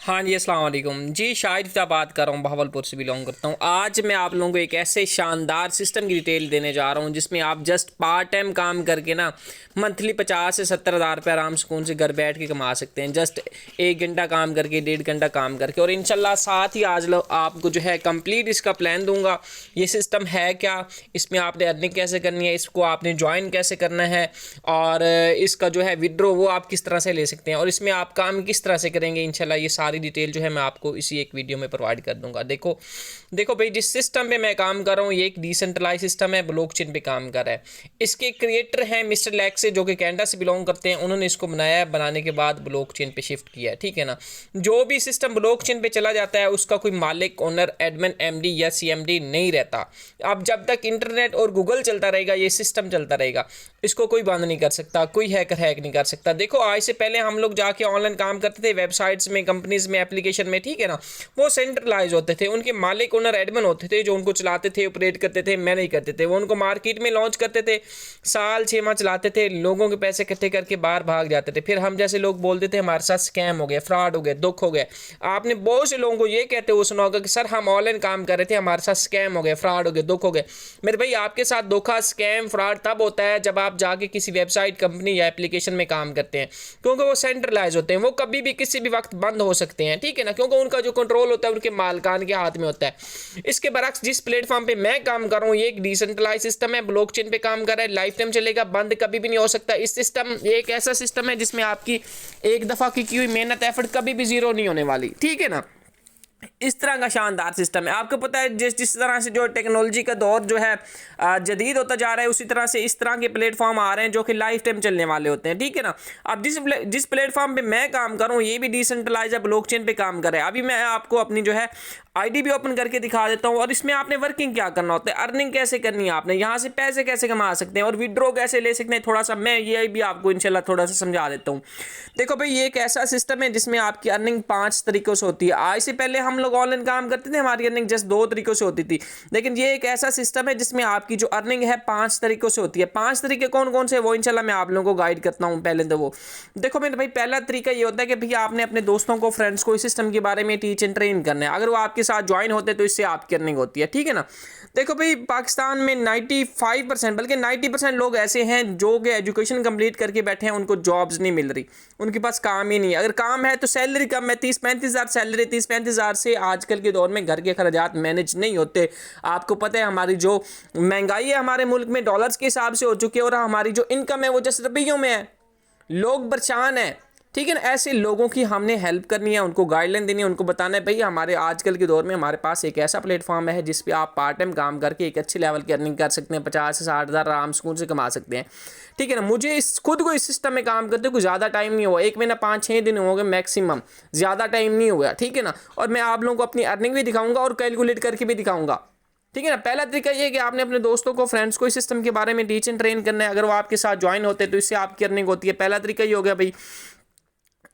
हाँ जी, अस्सलाम वालेकुम जी। शाहिद इफ्ता बात कर रहा हूँ, बहावलपुर से बिलोंग करता हूँ। आज मैं आप लोगों को एक ऐसे शानदार सिस्टम की डिटेल देने जा रहा हूँ जिसमें आप जस्ट पार्ट टाइम काम करके ना मंथली 50 से 70 हज़ार रुपये आराम सुकून से घर बैठ के कमा सकते हैं। जस्ट 1 घंटा काम करके, 1.5 घंटा काम करके। और इंशाल्लाह साथ ही आज आपको जो है कंप्लीट इसका प्लान दूंगा। ये सिस्टम है क्या, इसमें आपने अर्निंग कैसे करनी है, इसको आपने ज्वाइन कैसे करना है, और इसका जो है विड्रॉ वो आप किस तरह से ले सकते हैं, और इसमें आप काम किस तरह से करेंगे। इंशाल्लाह ये सारी डिटेल जो है मैं आपको इसी एक वीडियो में प्रोवाइड कर दूंगा। देखो देखो भाई, जिस सिस्टम पे मैं काम कर रहा हूँ ये एक डिसेंट्रलाइज सिस्टम है, ब्लॉकचेन पे काम कर रहा है। इसके क्रिएटर हैं मिस्टर लैक्से, जो कि कनाडा से बिलोंग करते हैं। उन्होंने इसको बनाया है, बनाने के बाद ब्लॉकचेन पे शिफ्ट किया है, ठीक है ना। जो भी सिस्टम ब्लॉकचेन पे चला जाता है उसका कोई मालिक, ओनर, एडमिन, एमडी या सीएमडी नहीं रहता। अब जब तक इंटरनेट और गूगल चलता रहेगा ये सिस्टम चलता रहेगा। इसको कोई बंद नहीं कर सकता, कोई हैकर हैक नहीं कर सकता। देखो आज से पहले हम लोग जाके ऑनलाइन काम करते थे, वेबसाइट्स में, कंपनीज में, एप्लीकेशन में, ठीक है ना। वो सेंट्रलाइज होते थे, उनके मालिक, ओनर, एडमिन होते थे जो उनको चलाते थे, ऑपरेट करते थे, मैनेज करते थे। वो उनको मार्केट में लॉन्च करते थे, साल 6 माह चलाते थे, लोगों के पैसे इकट्ठे करके बाहर भाग जाते थे। फिर हम जैसे लोग बोलते थे हमारे साथ स्कैम हो गया, फ्रॉड हो गया, दुख हो गया। आपने बहुत से लोगों को ये कहते हुए सुना होगा कि सर हम ऑनलाइन काम कर रहे थे, हमारे साथ स्कैम हो गया, फ्रॉड हो गया, दुख हो गया। मेरे भाई आपके साथ धोखा, स्कैम, फ्रॉड तब होता है जब आप जाके किसी वेबसाइट, कंपनी या एप्लीकेशन में काम करते हैं, क्योंकि वो सेंट्रलाइज होते हैं। वो कभी भी किसी भी वक्त बंद हो सकते हैं, ठीक है ना, क्योंकि उनका जो कंट्रोल होता है उनके मालिकान के हाथ में होता है। इसके बरक्स जिस प्लेटफॉर्म पे मैं काम कर रहा हूँ ये एक डिसेंट्रलाइज सिस्टम है, ब्लॉकचेन पे काम कर रहा है, लाइफ टाइम चलेगा, बंद कभी भी नहीं हो सकता। इस सिस्टम एक ऐसा सिस्टम है जिसमें आपकी एक दफा की हुई मेहनत, एफर्ट कभी भी जीरो नहीं होने वाली, ठीक है ना। इस तरह का शानदार सिस्टम है। आपको पता है जिस जिस तरह से जो टेक्नोलॉजी का दौर जो है जदीद होता जा रहा है, उसी तरह से इस तरह के प्लेटफॉर्म आ रहे हैं जो कि लाइफ टाइम चलने वाले होते हैं, ठीक है ना। अब जिस प्लेटफॉर्म पे मैं काम कर रहा हूँ ये भी डिसेंट्रलाइज है, ब्लॉकचेन पे काम कर रहा है। अभी मैं आपको अपनी जो है आईडी भी ओपन करके दिखा देता हूँ, और इसमें आपने वर्किंग क्या करना होता है, अर्निंग कैसे करनी है, आपने यहाँ से पैसे कैसे कमा सकते हैं और विड्रॉ कैसे ले सकते हैं। थोड़ा सा मैं ये भी आपको इंशाल्लाह थोड़ा सा समझा देता हूँ। देखो भाई ये एक ऐसा सिस्टम है जिसमें आपकी अर्निंग 5 तरीकों से होती है। आज से पहले हम लोग ऑनलाइन काम करते थे, हमारी अर्निंग जस्ट 2 तरीकों से होती थी, लेकिन ये एक ऐसा सिस्टम है जिसमें आपकी जो अर्निंग है 5 तरीकों से होती है। 5 तरीके कौन कौन से वो इंशाल्लाह मैं आप लोगों को गाइड करता हूँ। पहले तो वो देखो मेरे भाई, पहला तरीका ये होता है कि भैया आपने अपने दोस्तों को, फ्रेंड्स को इस सिस्टम के बारे में टीच एंड ट्रेन करना है। अगर वो आपके साथ ज्वाइन होते तो इससे आपकी अर्निंग होती है, ठीक है ना। देखो भाई पाकिस्तान में 95% बल्कि 90% लोग ऐसे हैं जो कि एजुकेशन कंप्लीट करके बैठे हैं, उनको जॉब्स नहीं मिल रही, उनके पास काम ही नहीं है। अगर काम है तो सैलरी कम है, 30-35 हज़ार सैलरी, 30-35 हज़ार से आजकल के दौर में घर के खर्चात मैनेज नहीं होते। आपको पता है हमारी जो महंगाई है हमारे मुल्क में डॉलर्स के हिसाब से हो चुकी है, और हमारी जो इनकम है वो जैसे रुपयों में है। लोग परेशान हैं, ठीक है ना। ऐसे लोगों की हमने हेल्प करनी है, उनको गाइडलाइन देनी है, उनको बताना है भाई हमारे आजकल के दौर में हमारे पास एक ऐसा प्लेटफॉर्म है जिस पे आप पार्ट टाइम काम करके एक अच्छे लेवल की अर्निंग कर सकते हैं, 50 से 60 हज़ार आराम सुकून से कमा सकते हैं, ठीक है ना। मुझे खुद को इस सिस्टम में काम करते कुछ ज़्यादा टाइम नहीं हुआ, 1 महीना 5-6 दिन हो गए मैक्सिमम, ज़्यादा टाइम नहीं हुआ, ठीक है ना। और मैं आप लोगों को अपनी अर्निंग भी दिखाऊंगा और कैलकुलेट करके भी दिखाऊंगा, ठीक है ना। पहला तरीका ये है कि आपने अपने दोस्तों को, फ्रेंड्स को इस सिस्टम के बारे में टीच एंड ट्रेन करना है। अगर वो आपके साथ ज्वाइन होते हैं तो इससे आपकी अर्निंग होती है। पहला तरीका ये हो गया भाई।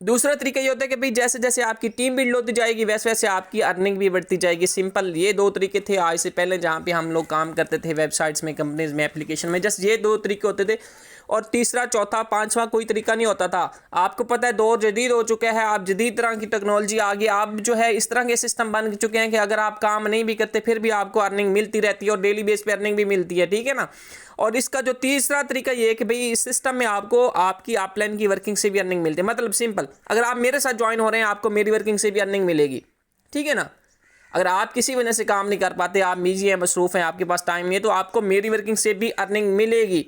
दूसरा तरीका ये होता है कि भाई जैसे जैसे आपकी टीम बिल्ड होती जाएगी वैसे वैसे आपकी अर्निंग भी बढ़ती जाएगी। सिंपल ये 2 तरीके थे आज से पहले जहाँ पे हम लोग काम करते थे वेबसाइट्स में, कंपनीज में, एप्लीकेशन में, जस्ट ये 2 तरीके होते थे। और तीसरा, चौथा, पांचवा कोई तरीका नहीं होता था। आपको पता है दौर जदीद हो चुका है, आप जदीद तरह की टेक्नोलॉजी आ गई। आप जो है इस तरह के सिस्टम बन चुके हैं कि अगर आप काम नहीं भी करते फिर भी आपको अर्निंग मिलती रहती है, और डेली बेस पे अर्निंग भी मिलती है, ठीक है ना। और इसका जो तीसरा तरीका ये है कि भाई इस सिस्टम में आपको आपकी अपलाइन की वर्किंग से भी अर्निंग मिलती है। मतलब सिंपल, अगर आप मेरे साथ ज्वाइन हो रहे हैं आपको मेरी वर्किंग से भी अर्निंग मिलेगी, ठीक है ना। अगर आप किसी वजह से काम नहीं कर पाते, आप बिजी हैं, मसरूफ हैं, आपके पास टाइम नहीं है, तो आपको मेरी वर्किंग से भी अर्निंग मिलेगी,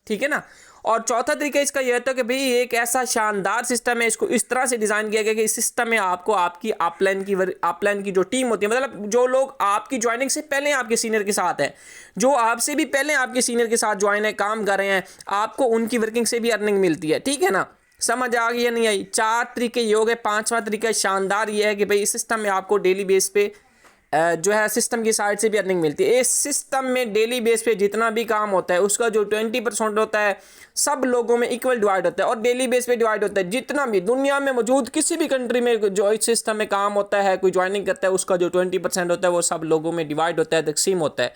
ठीक है ना। और चौथा तरीका इसका यह था कि भाई एक ऐसा शानदार सिस्टम है, इसको इस तरह से डिज़ाइन किया गया कि इस सिस्टम में आपको आपकी अपलाइन की जो टीम होती है, मतलब जो लोग आपकी ज्वाइनिंग से पहले आपके सीनियर के साथ हैं, जो आपसे भी पहले आपके सीनियर के साथ ज्वाइन है, काम कर रहे हैं, आपको उनकी वर्किंग से भी अर्निंग मिलती है, ठीक है ना। समझ आ गई या नहीं आई? 4 तरीके ये हो गए। 5वां तरीका शानदार ये है कि भाई इस सिस्टम में आपको डेली बेस पे जो है सिस्टम की साइड से भी अर्निंग मिलती है। इस सिस्टम में डेली बेस पे जितना भी काम होता है उसका जो 20% होता है सब लोगों में इक्वल डिवाइड होता है, और डेली बेस पे डिवाइड होता है। जितना भी दुनिया में मौजूद किसी भी कंट्री में जो इस सिस्टम में काम होता है, कोई ज्वाइनिंग करता है, उसका जो 20% होता है वो सब लोगों में डिवाइड होता है, तकसीम होता है।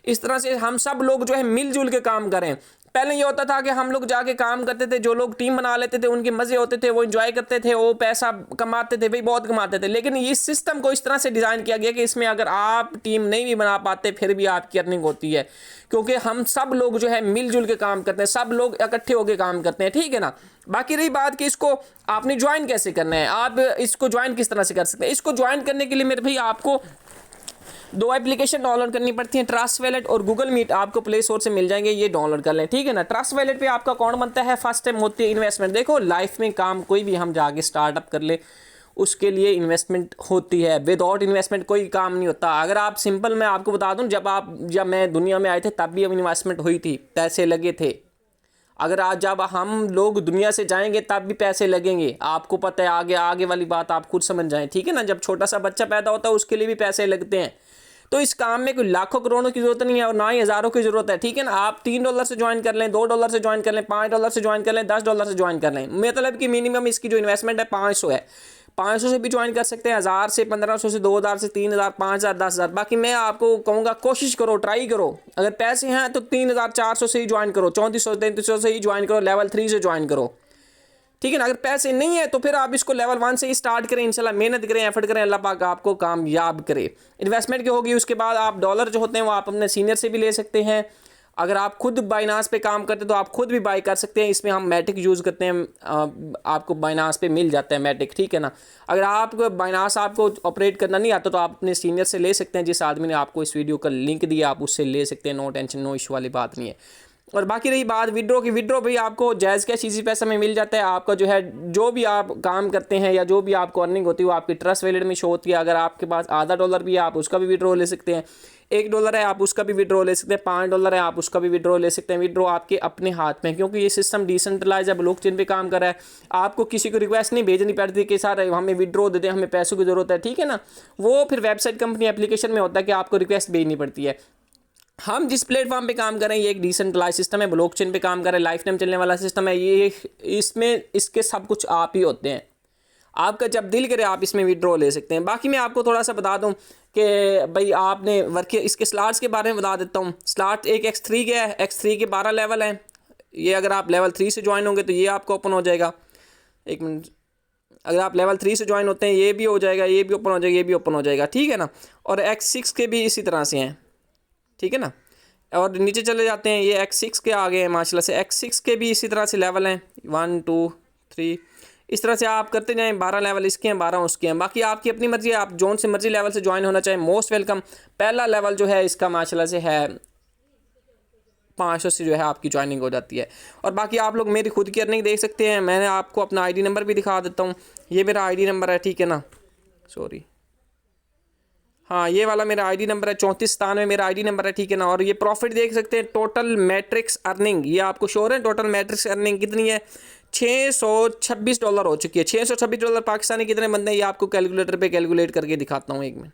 इस तरह से हम सब लोग जो है मिलजुल के काम करें, पहले ये होता था कि हम लोग जाके काम करते थे, जो लोग टीम बना लेते थे उनके मज़े होते थे, वो इंजॉय करते थे, वो पैसा कमाते थे, भाई बहुत कमाते थे। लेकिन इस सिस्टम को इस तरह से डिज़ाइन किया गया कि इसमें अगर आप टीम नहीं भी बना पाते फिर भी आपकी अर्निंग होती है, क्योंकि हम सब लोग जो है मिलजुल के काम करते हैं, सब लोग इकट्ठे होकर काम करते हैं, ठीक है ना। बाकी रही बात कि इसको आपने ज्वाइन कैसे करना है, आप इसको ज्वाइन किस तरह से कर सकते हैं। इसको ज्वाइन करने के लिए मेरे भाई आपको 2 एप्लीकेशन डाउनलोड करनी पड़ती है, ट्रस्ट वैलेट और गूगल मीट। आपको प्ले स्टोर से मिल जाएंगे, ये डाउनलोड कर लें, ठीक है ना। ट्रस्ट वैलेट पे आपका अकाउंट बनता है, फर्स्ट टाइम होती है इन्वेस्टमेंट। देखो लाइफ में काम कोई भी हम जाके स्टार्टअप कर ले उसके लिए इन्वेस्टमेंट होती है, विदाउट इन्वेस्टमेंट कोई काम नहीं होता। अगर आप सिंपल मैं आपको बता दूं, जब मैं दुनिया में आए थे तब भी अब इन्वेस्टमेंट हुई थी, पैसे लगे थे। अगर आज जब हम लोग दुनिया से जाएंगे तब भी पैसे लगेंगे, आपको पता है। आगे वाली बात आप खुद समझ जाएं, ठीक है ना। जब छोटा सा बच्चा पैदा होता है उसके लिए भी पैसे लगते हैं। तो इस काम में कोई लाखों करोड़ों की जरूरत नहीं है और ना ही हज़ारों की जरूरत है, ठीक है ना। आप $3 से ज्वाइन कर लें, $2 से ज्वाइन कर लें, $5 से ज्वाइन कर लें, $10 से ज्वाइन कर लें। मतलब कि मिनिमम इसकी जो इन्वेस्टमेंट है 500 है। 500 से भी ज्वाइन कर सकते हैं, 1000 से, 1500 से, 2000 से, 3000, 5000, 10,000। बाकी मैं आपको कहूँगा कोशिश करो, ट्राई करो। अगर पैसे हैं तो 3400 से ही ज्वाइन करो, 3400 3300 से ही ज्वाइन करो, लेवल 3 से ज्वाइन करो, ठीक है ना। अगर पैसे नहीं है तो फिर आप इसको लेवल 1 से ही स्टार्ट करें, इंशाल्लाह मेहनत करें, एफर्ट करें, अल्लाह पाक आपको कामयाब करे। इन्वेस्टमेंट की होगी, उसके बाद आप डॉलर जो होते हैं वो आप अपने सीनियर से भी ले सकते हैं। अगर आप खुद बाइनास पे काम करते हैं तो आप खुद भी बाई कर सकते हैं। इसमें हम मैटिक यूज़ करते हैं, आपको बाइनास पे मिल जाता है मैटिक, ठीक है ना। अगर आप बाइनास आपको ऑपरेट करना नहीं आता तो आप अपने सीनियर से ले सकते हैं, जिस आदमी ने आपको इस वीडियो का लिंक दिया आप उससे ले सकते हैं, नो टेंशन, नो इशू वाली बात नहीं है। और बाकी रही बात विड्रॉ की, विड्रॉ भी आपको जायज़ कैश इजी पैसा में मिल जाता है। आपका जो है जो भी आप काम करते हैं या जो भी आपको अर्निंग होती है वो आपकी ट्रस्ट वैलेट में शो होती है। अगर आपके पास $0.5 भी है आप उसका भी विड्रॉ ले सकते हैं, $1 है आप उसका भी विड्रॉ ले सकते हैं, $5 है आप उसका भी विड्रॉ ले सकते हैं। विड्रॉ आपके अपने हाथ में, क्योंकि ये सिस्टम डिसेंट्रलाइज है, ब्लॉकचेन पे काम कर रहा है। आपको किसी को रिक्वेस्ट नहीं भेजनी पड़ती कि सर हमें विड्रॉ दे दें, हमें पैसों की ज़रूरत है, ठीक है ना। वो फिर वेबसाइट कंपनी एप्लीकेशन में होता है कि आपको रिक्वेस्ट भेजनी पड़ती है। हम जिस प्लेटफॉर्म पे काम कर रहे हैं ये एक डिसेंट्रलाइज सिस्टम है, ब्लॉकचेन पे काम कर रहे हैं, लाइफ टाइम चलने वाला सिस्टम है ये। इसमें इसके सब कुछ आप ही होते हैं, आपका जब दिल करे आप इसमें विड्रॉ ले सकते हैं। बाकी मैं आपको थोड़ा सा बता दूं कि भाई आपने वर्क इसके स्लॉट्स के बारे में बता देता हूं। स्लॉट एक X3 के है, X3 के 12 लेवल हैं। ये अगर आप लेवल 3 से ज्वाइन होंगे तो ये आपको ओपन हो जाएगा। एक मिनट, अगर आप लेवल 3 से ज्वाइन होते हैं ये भी हो जाएगा, ये भी ओपन हो जाएगा, ये भी ओपन हो जाएगा, ठीक है ना। और X6 के भी इसी तरह से हैं, ठीक है ना। और नीचे चले जाते हैं, ये X6 के आगे हैं माशाल्लाह से। X6 के भी इसी तरह से लेवल हैं 1 2 3, इस तरह से आप करते जाएं। 12 लेवल इसके हैं, 12 उसके हैं। बाकी आपकी अपनी मर्जी है, आप जोन से मर्जी लेवल से ज्वाइन होना चाहें, मोस्ट वेलकम। पहला लेवल जो है इसका माशाल्लाह से है 500 से जो है आपकी ज्वाइनिंग हो जाती है। और बाकी आप लोग मेरी खुद की अर्निंग देख सकते हैं। मैंने आपको अपना ID नंबर भी दिखा देता हूँ, ये मेरा ID नंबर है, ठीक है ना। सॉरी, हाँ ये वाला मेरा ID नंबर है, 3497 मेरा ID नंबर है, ठीक है ना। और ये प्रॉफिट देख सकते हैं, टोटल मैट्रिक्स अर्निंग ये आपको शो है। टोटल मैट्रिक्स अर्निंग कितनी है, $626 हो चुकी है। $626 पाकिस्तानी कितने बनते हैं ये आपको कैलकुलेटर पे कैलकुलेट करके दिखाता हूँ एक मिनट।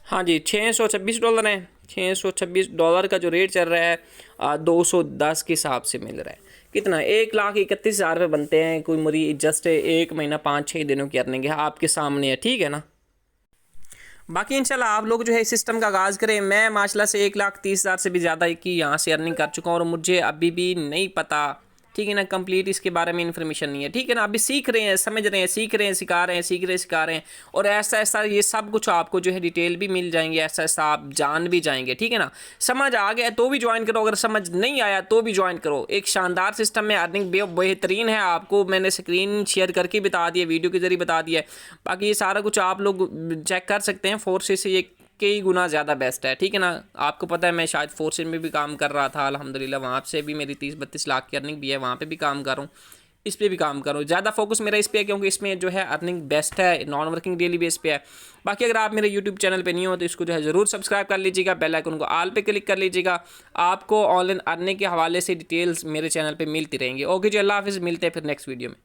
हाँ जी, $626 है। $626 का जो रेट चल रहा है 210 के हिसाब से मिल रहा है। कितना, 1,31,000 बनते हैं। कोई मेरी जस्ट 1 महीना 5-6 दिनों की अर्निंग है, आपके सामने है, ठीक है ना। बाकी इंशाल्लाह आप लोग जो है इस सिस्टम का आगाज़ करें। मैं माशाल्लाह से 1,30,000 से भी ज़्यादा की यहाँ से अर्निंग कर चुका हूँ और मुझे अभी भी नहीं पता, ठीक है ना, कंप्लीट इसके बारे में इन्फॉर्मेशन नहीं है, ठीक है ना। अभी सीख रहे हैं, समझ रहे हैं, सीख रहे हैं, सिखा रहे हैं, सीख रहे हैं, सिखा रहे हैं। और ऐसा ऐसा ये सब कुछ आपको जो है डिटेल भी मिल जाएंगे, ऐसा ऐसा आप जान भी जाएंगे, ठीक है ना। समझ आ गया तो भी ज्वाइन करो, अगर समझ नहीं आया तो भी ज्वाइन करो। एक शानदार सिस्टम में अर्निंग बेहतरीन है, आपको मैंने स्क्रीन शेयर करके बता दिया, वीडियो के जरिए बता दिया है। बाकी ये सारा कुछ आप लोग चेक कर सकते हैं। फोर्सेस से ये कई गुना ज़्यादा बेस्ट है, ठीक है ना। आपको पता है मैं शायद फोर्सेस में भी काम कर रहा था, अल्हम्दुलिल्लाह वहाँ से भी मेरी 30-32 लाख की अर्निंग भी है, वहाँ पे भी काम कर रहा हूँ, इस पर भी काम कर रहा हूँ। ज़्यादा फोकस मेरा इस पर है क्योंकि इसमें जो है अर्निंग बेस्ट है, नॉन वर्किंग डेली बेस पे है। बाकी अगर आप मेरे यूट्यूब चैनल पे नहीं हो तो इसको जो है ज़रूर सब्सक्राइब कर लीजिएगा, बेल आइकन को ऑल पे क्लिक कर लीजिएगा। आपको ऑनलाइन अर्निंग के हवाले से डिटेल्स मेरे चैनल पर मिलती रहेंगी। ओके जी, अल्लाह हाफिज़, मिलते हैं फिर नेक्स्ट वीडियो में।